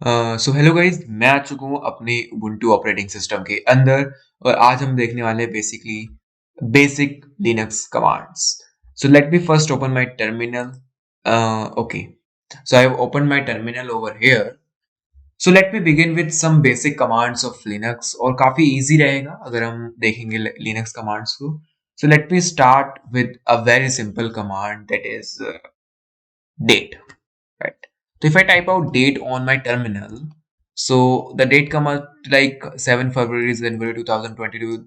So hello guys, मैं आ चुका हूँ अपनी उबुंटू ऑपरेटिंग सिस्टम के अंदर। और आज हम देखने वाले हैं basically basic Linux commands. So let me first open my terminal. Okay, so I have open my terminal over here. So let me begin with some basic commands of Linux, और काफी इजी रहेगा अगर हम देखेंगे Linux commands को। सो let me start with a very simple command that is date, right? So if I type out date on my terminal, so the date come out like 7 February January 2022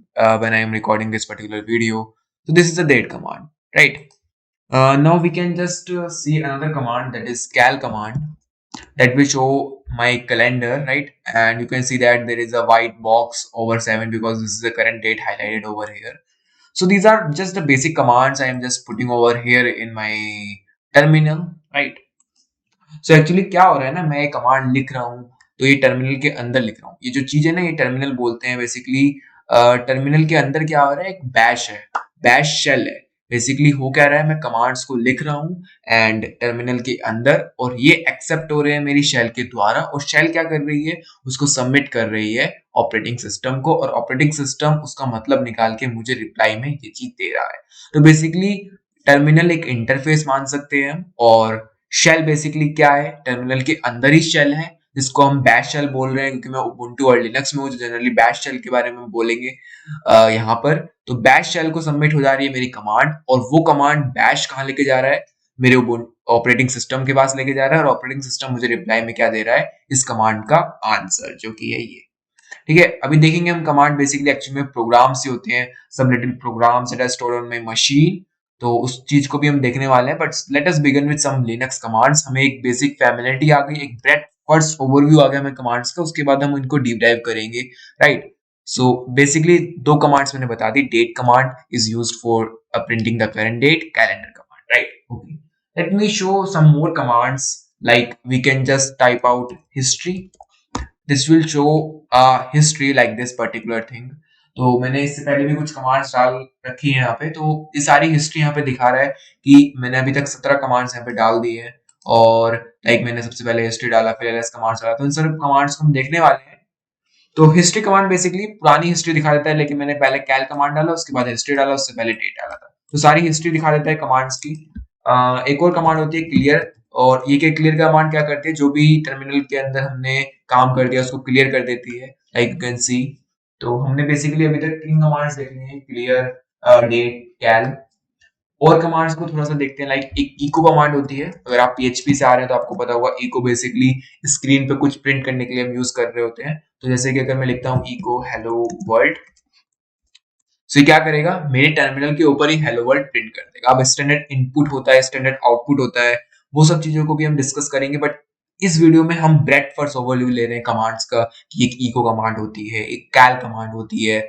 when I am recording this particular video. So this is the date command, right? Now we can just see another command, that is cal command, that will show my calendar, right? And you can see that there is a white box over 7 because this is the current date highlighted over here. So these are just the basic commands I am just putting over here in my terminal, right? So actually क्या हो रहा है ना, मैं ये command लिख रहा हूँ तो ये टर्मिनल के अंदर लिख रहा हूँ। ये जो चीज है ना, ये टर्मिनल बोलते हैं बेसिकली। टर्मिनल के अंदर क्या हो रहा है, एक बैश है, बैश शेल है। बेसिकली हो क्या रहा है, मैं कमांड्स को लिख रहा हूँ एंड टर्मिनल के अंदर, और ये एक्सेप्ट हो रहे हैं मेरी शेल के द्वारा। और शेल क्या कर रही है, उसको सबमिट कर रही है ऑपरेटिंग सिस्टम को, और ऑपरेटिंग सिस्टम उसका मतलब निकाल के मुझे रिप्लाई में ये चीज दे रहा है। तो बेसिकली टर्मिनल एक इंटरफेस मान सकते हैं हम, और शेल बेसिकली क्या है, टर्मिनल के अंदर ही शेल है, जिसको हम बैश शेल बोल रहे हैं, क्योंकि मैं उबुंटू और लिनक्स में हूँ, जनरली बैश शेल के बारे में बोलेंगे यहाँ पर। तो बैश शेल को सबमिट हो जा रही है मेरी कमांड, और वो कमांड बैश कहाँ लेके जा रहा है, मेरे ऑपरेटिंग सिस्टम के पास लेके जा रहा है, और ऑपरेटिंग सिस्टम मुझे रिप्लाई में क्या दे रहा है, इस कमांड का आंसर, जो कि है ये। ठीक है, अभी देखेंगे हम कमांड बेसिकली एक्चुअली में प्रोग्राम्स ही होते हैं, सब little programs that are stored on my machine. तो उस चीज को भी हम देखने वाले हैं, but let us begin with some Linux commands. हमें एक बेसिक फैमिलिटी आ गई, एक ब्रेड फर्स्ट ओवरव्यू आ गया हमें कमांड्स का, उसके बाद हम इनको डीप डाइव करेंगे, राइट? सो बेसिकली दो कमांड्स मैंने बता दी। Date command is used for printing the current date, calendar command, right? Okay, let me show some more commands, like we can just type out history. This will show history like this particular thing. तो मैंने इससे पहले भी कुछ commands डाल रखी है यहाँ पे, तो ये सारी हिस्ट्री यहाँ पे दिखा रहा है कि मैंने अभी तक 17 कमांड्स यहाँ पे डाल दी है। और लाइक मैंने सबसे पहले हिस्ट्री डाला, फिर एलएस कमांड्स डाला, तो इन सब कमांड्स को हम देखने वाले हैं। तो हिस्ट्री कमांड बेसिकली पुरानी हिस्ट्री दिखा देता है, लेकिन मैंने पहले कैल कमांड डाला, उसके बाद हिस्ट्री डाला, उससे पहले डेट डाला था, तो सारी हिस्ट्री दिखा देता है कमांड्स की। एक और कमांड होती है क्लियर, और ये क्या क्लियर कमांड क्या करती है, जो भी टर्मिनल के अंदर हमने काम कर दिया उसको क्लियर कर देती है, लाइक यू कैन सी। तो हमने बेसिकली अभी तक 3 कमांड्स देख ली हैं, क्लियर, डेट, कैल। और कमांड्स को थोड़ा सा देखते हैं, लाइक एक इको कमांड होती है। अगर आप पीएचपी से आ रहे हैं तो आपको पता होगा, इको बेसिकली स्क्रीन पे कुछ प्रिंट करने के लिए हम यूज कर रहे होते हैं। तो जैसे कि अगर मैं लिखता हूँ इको हेलो वर्ल्ड, सो ये क्या करेगा, मेरे टर्मिनल के ऊपर ही हेलो वर्ल्ड प्रिंट कर देगा। अब स्टैंडर्ड इनपुट होता है, स्टैंडर्ड आउटपुट होता है, वो सब चीजों को भी हम डिस्कस करेंगे, बट इस वीडियो में हम ब्रेड फर्स्ट ओवरव्यू ले रहे हैं कमांड्स का, कि एक इको कमांड होती है, एक कैल कमांड होती है।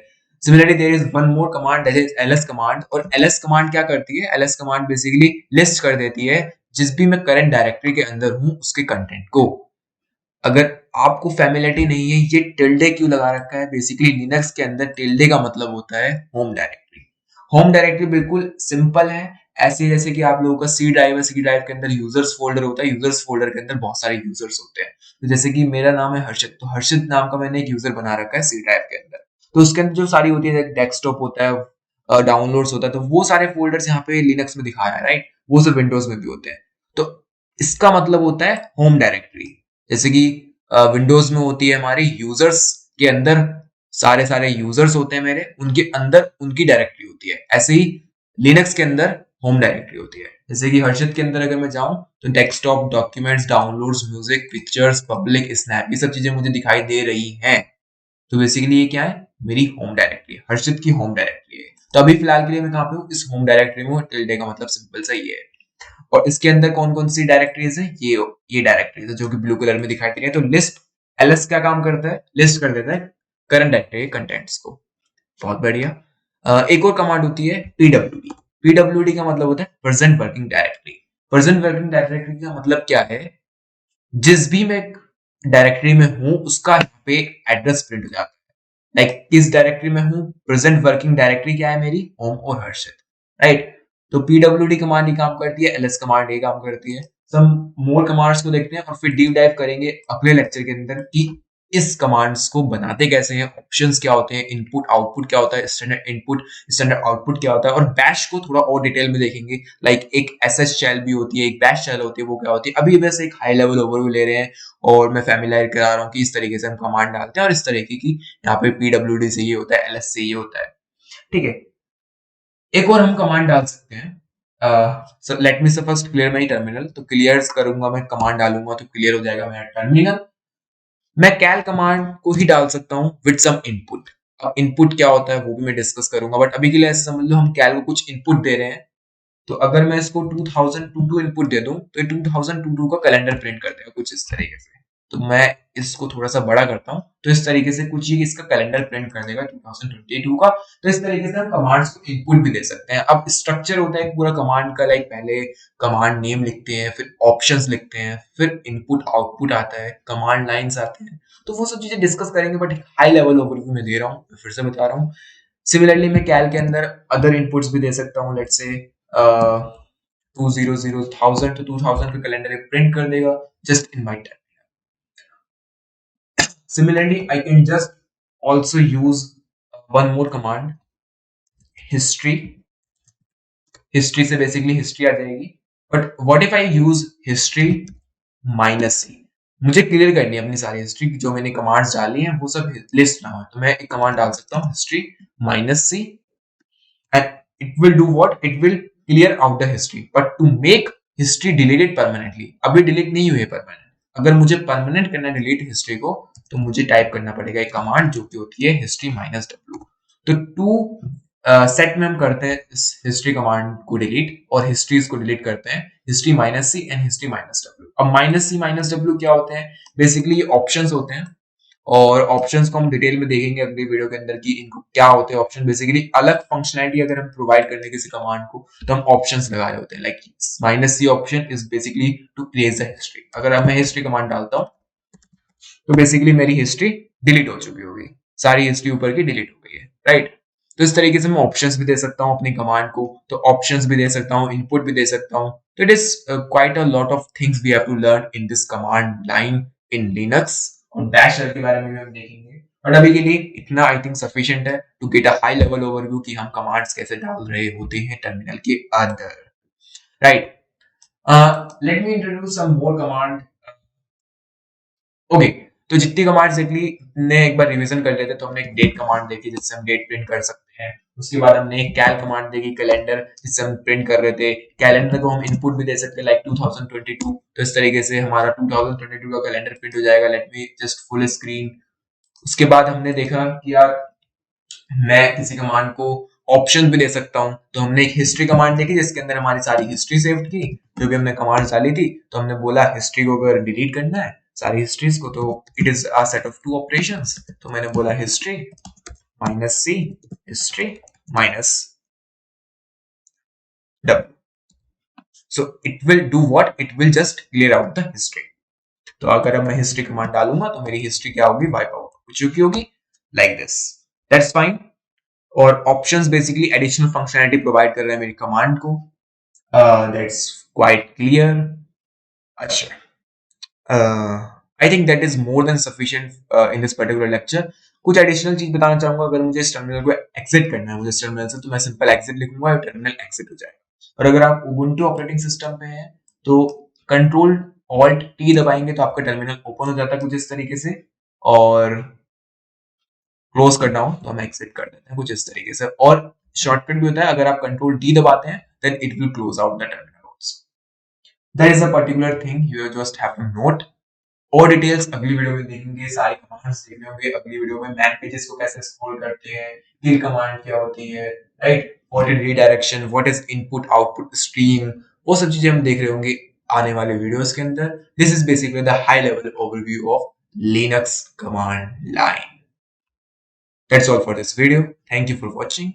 Similarly there is one more command, that is LS command. और एलएस कमांड क्या करती है, एलएस कमांड बेसिकली लिस्ट कर देती है जिस भी मैं करंट डायरेक्टरी के अंदर हूं उसके कंटेंट को। अगर आपको फैमिलिटी नहीं है, ये टिल्डे क्यों लगा रखा है, बेसिकली लिनक्स के अंदर टिल्डे का मतलब होता है होम डायरेक्टरी। होम डायरेक्टरी बिल्कुल सिंपल है, ऐसे जैसे कि आप लोगों का सी ड्राइव है, सी ड्राइव के अंदर यूजर्स फोल्डर होता है, यूजर्स फोल्डर के अंदर बहुत सारे यूजर्स होते हैं। तो जैसे कि मेरा नाम है हर्षित, तो हर्षित नाम का मैंने एक यूजर बना रखा है सी ड्राइव के अंदर। तो उसके अंदर जो सारी होती है, डेस्कटॉप होता है, डाउनलोड्स होता है, तो वो सारे फोल्डर्स यहाँ पे लिनक्स में दिखाया है, राइट? वो सब विंडोज में भी होते हैं। तो इसका मतलब होता है होम डायरेक्टरी। जैसे कि विंडोज में होती है हमारी यूजर्स के अंदर सारे सारे यूजर्स होते हैं मेरे, उनके अंदर उनकी डायरेक्टरी होती है, ऐसे ही लिनक्स के अंदर होम डायरेक्टरी होती है। जैसे कि हर्षित के अंदर अगर मैं जाऊं तो desktop, documents, downloads, music, pictures, public, snap, ये सब चीजें मुझे दिखाई दे रही हैं। तो बेसिकली ये क्या है, मेरी होम डायरेक्टरी है, हर्षित की होम डायरेक्टरी है। तो अभी फिलहाल के लिए मैं कहाँ पे हूँ, इस होम डायरेक्टरी में। टिल्डे का मतलब सिंपल सा ये है। और इसके अंदर कौन कौन सी डायरेक्टरीज है, ये डायरेक्टरीज है जो कि ब्लू कलर में दिखाई दे रही है। तो लिस्ट, एलएस क्या काम करता है, लिस्ट कर देता है करंट डायरेक्टरी कंटेंट्स को। बहुत बढ़िया। एक और कमांड होती है पीडब्ल्यूडी। पीडब्ल्यूडी का मतलब होता है present working directory. Present working directory का मतलब क्या है, जिस भी मैं डायरेक्टरी में हूं उसका यहाँ पे एड्रेस प्रिंट हो जाता है। लाइक किस डायरेक्टरी में हूं, प्रेजेंट वर्किंग डायरेक्टरी क्या है मेरी, होम और हर्षित, राइट? तो पीडब्ल्यूडी कमांड ही काम करती है, एलएस कमांड ये काम करती है। सम मोर कमांड्स को देखते हैं और फिर डीप डाइव करेंगे अगले लेक्चर के अंदर कि इस कमांड्स को बनाते कैसे हैं, ऑप्शंस क्या होते हैं, इनपुट आउटपुट क्या होता है, स्टैंडर्ड इनपुट स्टैंडर्ड आउटपुट क्या होता है, और बैश को थोड़ा और डिटेल में देखेंगे। लाइक एक एसएस शेल भी होती है, एक बैश शेल होती है, वो क्या होती है। अभी बस एक हाई लेवल ओवरव्यू ले रहे हैं और मैं फैमिलियर करा रहा हूँ कि इस तरीके से हम कमांड डालते हैं और इस तरीके की यहाँ पे पीडब्ल्यूडी से ये होता है, एलएस से ये होता है। ठीक है, एक और हम कमांड डाल सकते हैं। लेट मी से फर्स्ट क्लियर माई टर्मिनल। तो क्लियर करूंगा मैं, कमांड डालूंगा तो क्लियर हो जाएगा मेरा टर्मिनल। मैं कैल कमांड को ही डाल सकता हूँ विद सम इनपुट। अब इनपुट क्या होता है वो भी मैं डिस्कस करूंगा, बट अभी के लिए ऐसे समझ लो हम कैल को कुछ इनपुट दे रहे हैं। तो अगर मैं इसको 2022 इनपुट दे दूं तो ये 2022 का कैलेंडर प्रिंट कर देगा कुछ इस तरीके से। तो मैं इसको थोड़ा सा बड़ा करता हूं, तो इस तरीके से कुछ ये इसका कैलेंडर प्रिंट कर देगा 2022 का। तो इस तरीके से हम कमांड्स को इनपुट भी दे सकते हैं। अब स्ट्रक्चर होता है पूरा कमांड का, लाइक पहले कमांड नेम लिखते हैं, फिर ऑप्शंस लिखते हैं, फिर इनपुट आउटपुट आता है, कमांड लाइंस आते हैं। तो वो सब चीजें डिस्कस करेंगे, बट हाई लेवल ओवरव्यू में दे रहा हूँ, फिर से बता रहा हूँ। सिमिलरली मैं कैल के अंदर अदर इनपुट्स भी दे सकता हूँ। लेट्स से 2000 तो 2000 का कैलेंडर प्रिंट कर देगा just in my time. Similarly, I can just also use one more command, history. History से basically history आ जाएगी. But what if I use history minus c? मुझे क्लियर करनी है अपनी सारी हिस्ट्री जो मैंने कमांड्स डाली हैं वो सब लिस्ट ना हो, तो मैं एक कमांड डाल सकता हूँ history minus c and it will do what? It will clear out the history. But to make history deleted permanently, अभी डिलीट नहीं हुई है परमानेंट, अगर मुझे परमानेंट करना है डिलीट हिस्ट्री को तो मुझे टाइप करना पड़ेगा एक कमांड जो कि होती है हिस्ट्री माइनस डब्ल्यू। तो टू सेट में हम करते हैं इस हिस्ट्री कमांड को डिलीट और हिस्ट्रीज को डिलीट करते हैं, history minus C and history minus W. अब माइनस सी माइनस डब्ल्यू क्या होते हैं? बेसिकली ये ऑप्शंस होते हैं और ऑप्शंस को हम डिटेल में देखेंगे अगली वीडियो के अंदर कि इनको क्या होते हैं ऑप्शन। बेसिकली अलग फंक्शनैलिटी अगर हम प्रोवाइड करने किसी कमांड को तो हम ऑप्शंस लगा रहे होते हैं। Like minus C option is basically to erase the history. अगर अब मैं हिस्ट्री कमांड डालता हूँ तो बेसिकली मेरी हिस्ट्री डिलीट हो चुकी होगी, सारी हिस्ट्री ऊपर की डिलीट हो गई है, राइट। तो इस तरीके से मैं ऑप्शंस भी दे सकता हूँ अपनी कमांड को, तो ऑप्शंस भी दे सकता हूँ, इनपुट भी दे सकता हूँ। तो it is quite a lot of things we have to learn in this command line in Linux. और बैश शेल के बारे में भी हम देखेंगे, बट अभी के लिए इतना आई थिंक सफिशिएंट है to get a high level overview कि हम कमांड्स कैसे डाल रहे होते हैं टर्मिनल के अंदर, right. Let me introduce some more command. Okay, तो जितनी कमांड्स देख ली ने एक बार रिवीजन कर लेते। तो हमने एक डेट कमांड देखी जिससे हम डेट प्रिंट कर सकते हैं। उसके बाद हमने एक कैल कमांड देखी, कैलेंडर, जिससे हम प्रिंट कर रहे थे। कैलेंडर को हम इनपुट भी दे सकते हैं लाइक 2022। तो इस तरीके से हमारा 2022 का कैलेंडर प्रिंट हो जाएगा। Let me just full screen. उसके बाद हमने देखा कि यार मैं किसी कमांड को ऑप्शन भी दे सकता हूं। तो हमने एक हिस्ट्री कमांड देखी जिसके अंदर हमारी सारी हिस्ट्री सेव की, जो भी हमने कमांड डाली थी। तो हमने बोला हिस्ट्री को अगर डिलीट करना है सारी हिस्ट्रीज को तो it is a set of two operations. तो मैंने बोला history minus C, history minus W. So it will do what? It will just clear out the history. तो अगर अब मैं हिस्ट्री कमांड डालूंगा तो मेरी हिस्ट्री क्या होगी? वाइप आउट हो चुकी होगी, लाइक दिस। That's fine. और options basically additional functionality provide कर रहे हैं मेरी कमांड को। That's quite clear. अच्छा, I think that is more than sufficient in this particular lecture. कुछ एडिशनल चीज बताना चाहूंगा। अगर मुझे इस टर्मिनल को एग्जिट करना है मुझे इस टर्मिनल से, तो मैं सिंपल एग्जिट लिखूंगा और टर्मिनल एग्जिट हो जाएगा। और अगर आप उबुंटू ऑपरेटिंग सिस्टम पे हैं तो कंट्रोल ऑल्ट टी दबाएंगे तो आपका टर्मिनल ओपन हो जाता है कुछ इस तरीके से, और क्लोज करना हो तो हम एग्जिट कर देते हैं कुछ इस तरीके से। और शॉर्टकट भी होता है, अगर आप कंट्रोल डी दबाते हैं then it will close out the terminal also. That is a particular thing you just have to note. और डिटेल्स अगली वीडियो में देखेंगे, सारे कमांड्स देखने होंगे अगली वीडियो में। मैन पेजेस को कैसे स्क्रॉल करते हैं, किल कमांड क्या होती है, right, what is redirection, what is input output stream, वो सब चीजें हम देख रहे होंगे आने वाले वीडियोस के अंदर। This is basically the high level overview of Linux command line. That's all for this video. Thank you for watching.